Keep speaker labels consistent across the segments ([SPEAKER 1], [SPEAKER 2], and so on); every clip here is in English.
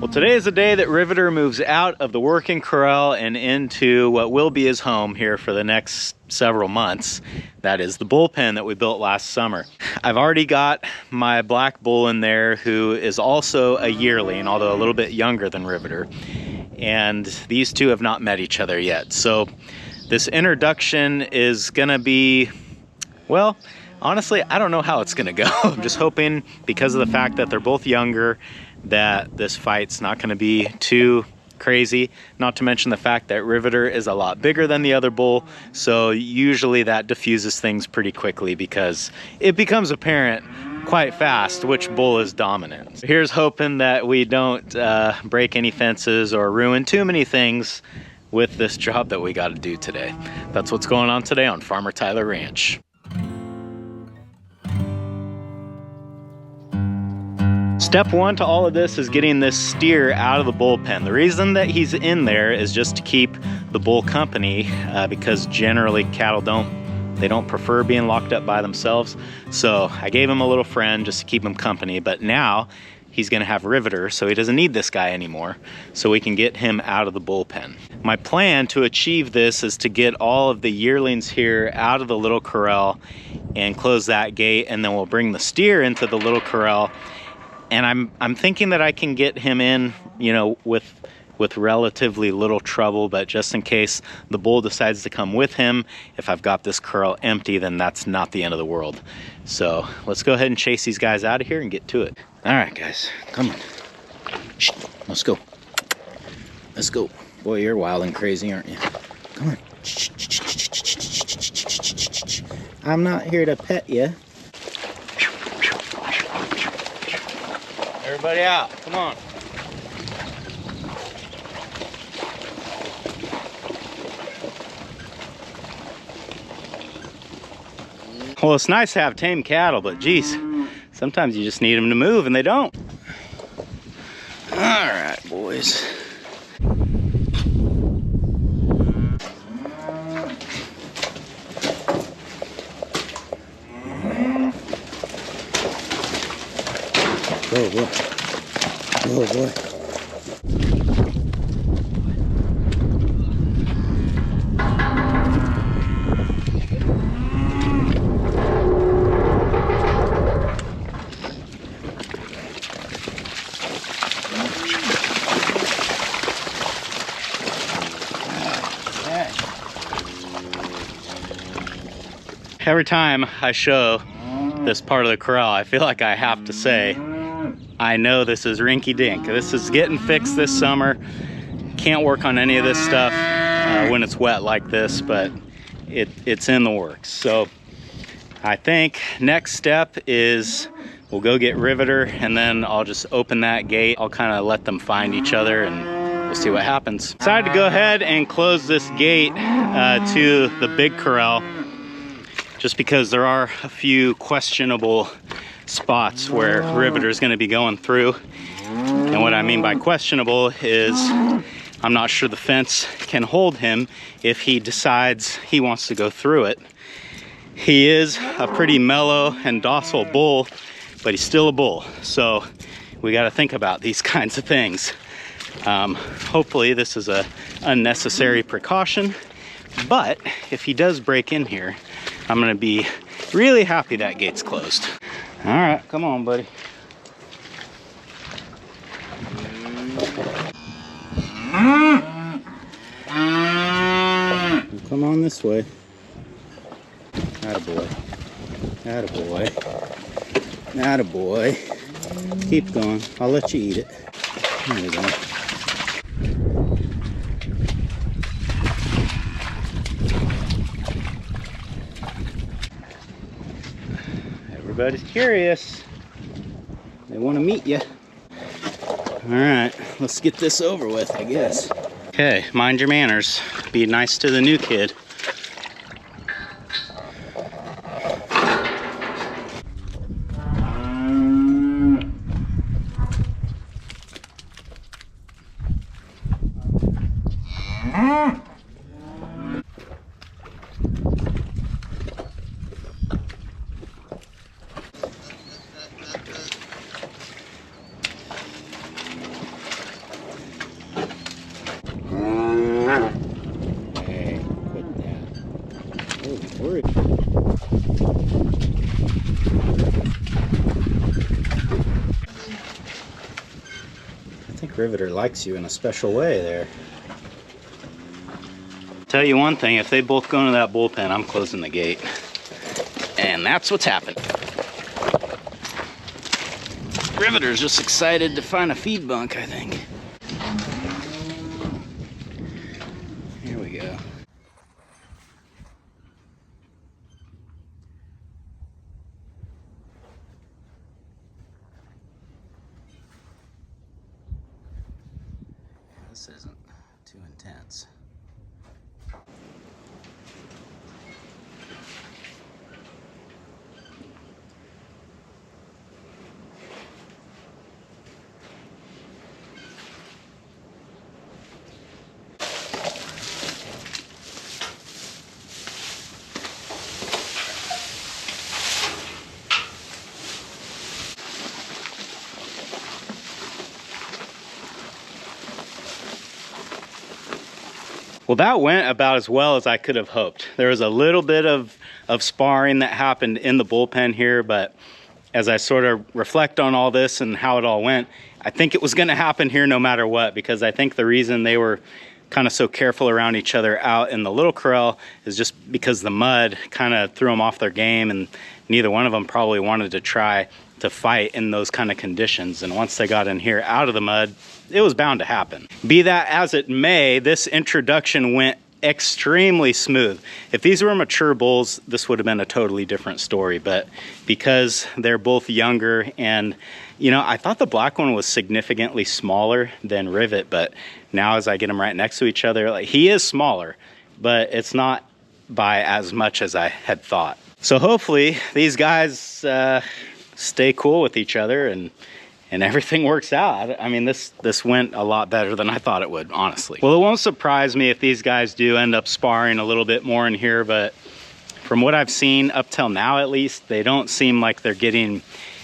[SPEAKER 1] Well, today is the day that Riveter moves out of the working corral and into what will be his home here for the next several months. That is the bullpen that we built last summer. I've already got my black bull in there, who is also a yearling, although a little bit younger than Riveter. And these two have not met each other yet. So this introduction is gonna be, well, honestly, I don't know how it's gonna go. I'm just hoping, because of the fact that they're both younger, that this fight's not going to be too crazy. Not to mention the fact that Riveter is a lot bigger than the other bull, so usually that diffuses things pretty quickly because it becomes apparent quite fast which bull is dominant. Here's hoping that we don't break any fences or ruin too many things with this job that we got to do today. That's what's going on today on Farmertylerranch. Step one to all of this is getting this steer out of the bullpen. The reason that he's in there is just to keep the bull company, because generally cattle don't prefer being locked up by themselves. So I gave him a little friend just to keep him company, but now he's gonna have Riveter, so he doesn't need this guy anymore, so we can get him out of the bullpen. My plan to achieve this is to get all of the yearlings here out of the little corral and close that gate, and then we'll bring the steer into the little corral. And I'm thinking that I can get him in, you know, with relatively little trouble, but just in case the bull decides to come with him, if I've got this corral empty, then that's not the end of the world. So let's go ahead and chase these guys out of here and get to it. All right, guys, come on. Shh, let's go. Let's go. Boy, you're wild and crazy, aren't you? Come on. I'm not here to pet you. Everybody out, come on. Well, it's nice to have tame cattle, but geez, sometimes you just need them to move and they don't. All right, boys. Oh boy. Oh boy. Every time I show this part of the corral, I feel like I have to say, I know this is rinky-dink. This is getting fixed this summer. Can't work on any of this stuff when it's wet like this, but it's in the works. So I think next step is we'll go get Riveter, and then I'll just open that gate. I'll kind of let them find each other and we'll see what happens. Decided to go ahead and close this gate to the big corral, just because there are a few questionable spots where Riveter is going to be going through. And what I mean by questionable is I'm not sure the fence can hold him if he decides he wants to go through it. He is a pretty mellow and docile bull, but he's still a bull. So we got to think about these kinds of things. Hopefully this is a unnecessary precaution, but if he does break in here, I'm going to be really happy that gate's closed. All right, come on, buddy. Come on this way. Attaboy. Attaboy. Attaboy. Keep going. I'll let you eat it. There you go. Everybody's curious. They want to meet you. All right, let's get this over with, I guess. Okay, mind your manners. Be nice to the new kid. think Riveter likes you in a special way there. Tell you one thing, if they both go into that bullpen, I'm closing the gate. And that's what's happened. Riveter's just excited to find a feed bunk, I think. Here we go. This isn't too intense. Well, that went about as well as I could have hoped. There was a little bit of sparring that happened in the bullpen here, but as I sort of reflect on all this and how it all went, I think it was going to happen here no matter what, because I think the reason they were kind of so careful around each other out in the little corral is just because the mud kind of threw them off their game, and neither one of them probably wanted to try to fight in those kind of conditions. And once they got in here out of the mud, it was bound to happen. Be that as it may, this introduction went extremely smooth. If these were mature bulls, this would have been a totally different story, but because they're both younger, and you know, I thought the black one was significantly smaller than Rivet, but now as I get them right next to each other, like, he is smaller, but it's not by as much as I had thought. So hopefully these guys stay cool with each other and everything works out. I mean, this went a lot better than I thought it would, honestly. Well, it won't surprise me if these guys do end up sparring a little bit more in here, but from what I've seen up till now, at least, they don't seem like they're getting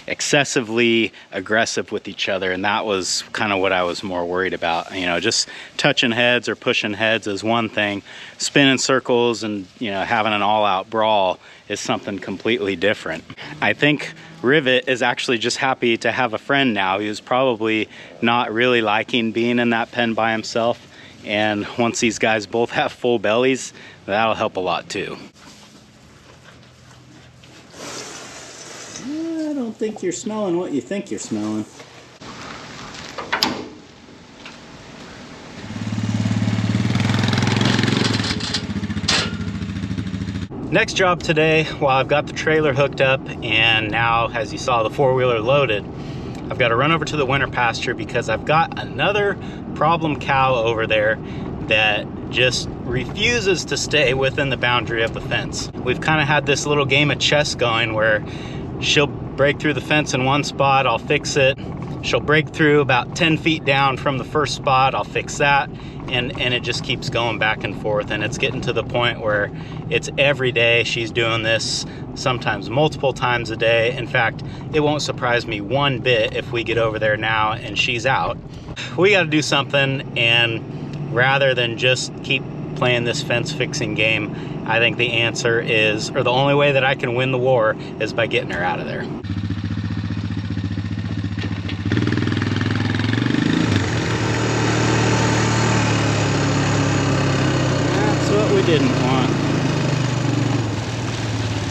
[SPEAKER 1] excessively aggressive with each other, and that was kind of what I was more worried about. You know, just touching heads or pushing heads is one thing. Spinning circles and, you know, having an all-out brawl is something completely different. I think Rivet is actually just happy to have a friend now. He was probably not really liking being in that pen by himself, and once these guys both have full bellies, that'll help a lot too. I don't think you're smelling what you think you're smelling. Next job today, while I've got the trailer hooked up and now, as you saw, the four-wheeler loaded, I've got to run over to the winter pasture because I've got another problem cow over there that just refuses to stay within the boundary of the fence. We've kind of had this little game of chess going where she'll break through the fence in one spot, I'll fix it. She'll break through about 10 feet down from the first spot, I'll fix that. And it just keeps going back and forth, and it's getting to the point where it's every day she's doing this, sometimes multiple times a day. In fact, it won't surprise me one bit if we get over there now and she's out. We got to do something, and rather than just keep playing this fence fixing game, I think the answer is, or the only way that I can win the war, is by getting her out of there. We didn't want.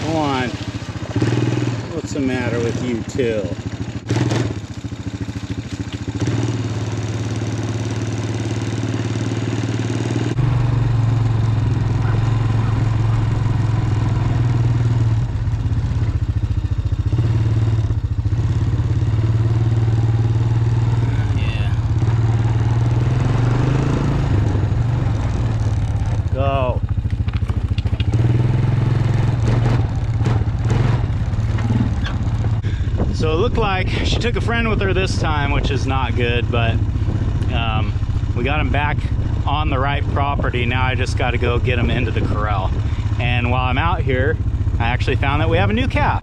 [SPEAKER 1] Go on. What's the matter with you two? So it looked like she took a friend with her this time, which is not good, but we got him back on the right property. Now I just got to go get him into the corral. And while I'm out here, I actually found that we have a new calf.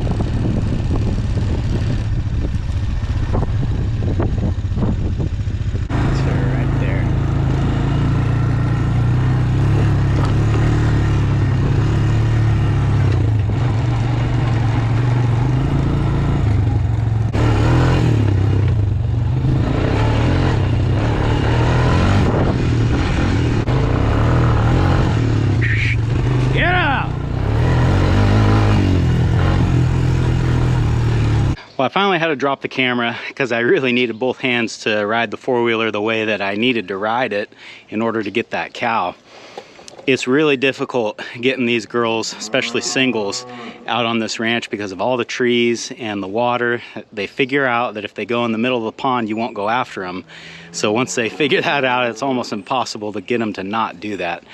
[SPEAKER 1] That's her right there. Well, I finally had to drop the camera because I really needed both hands to ride the four-wheeler the way that I needed to ride it in order to get that cow. It's really difficult getting these girls, especially singles, out on this ranch because of all the trees and the water. They figure out that if they go in the middle of the pond, you won't go after them. So once they figure that out, it's almost impossible to get them to not do that.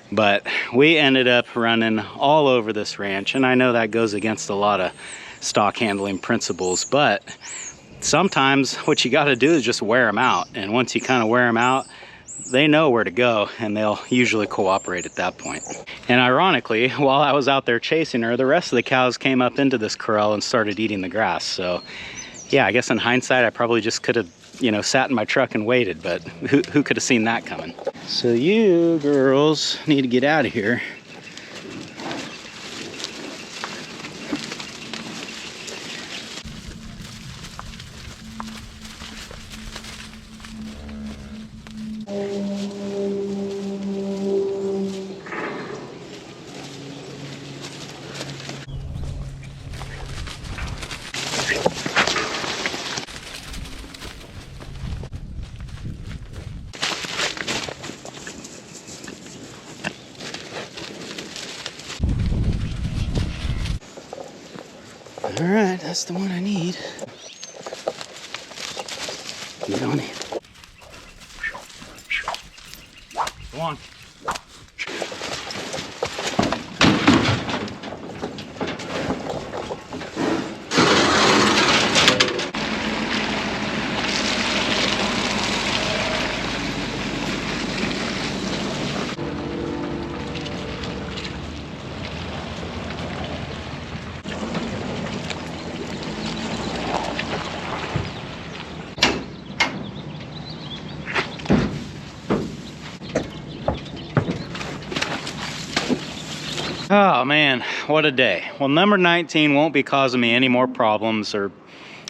[SPEAKER 1] But we ended up running all over this ranch, and I know that goes against a lot of stock handling principles, but sometimes what you got to do is just wear them out. And once you kind of wear them out, they know where to go, and they'll usually cooperate at that point. And ironically, while I was out there chasing her, the rest of the cows came up into this corral and started eating the grass. So yeah, I guess in hindsight, I probably just could have, you know, sat in my truck and waited, but who could have seen that coming? So you girls need to get out of here. All right, that's the one I need. Get on it. Go on. Oh man, what a day. Well, number 19 won't be causing me any more problems, or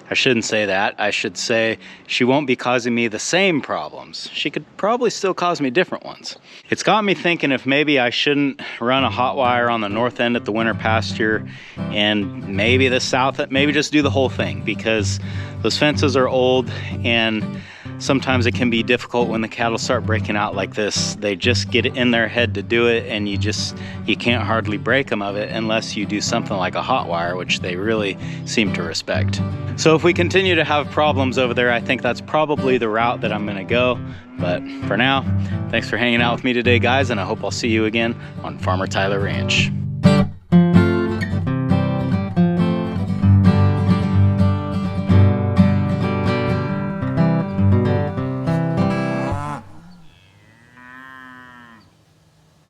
[SPEAKER 1] I shouldn't say that. I should say she won't be causing me the same problems. She could probably still cause me different ones. It's got me thinking if maybe I shouldn't run a hot wire on the north end at the winter pasture, and maybe the south, maybe just do the whole thing, because those fences are old and sometimes it can be difficult when the cattle start breaking out like this. They just get it in their head to do it, and you can't hardly break them of it unless you do something like a hot wire, which they really seem to respect. So if we continue to have problems over there, I think that's probably the route that I'm gonna go. But for now, thanks for hanging out with me today, guys, and I hope I'll see you again on Farmer Tyler Ranch.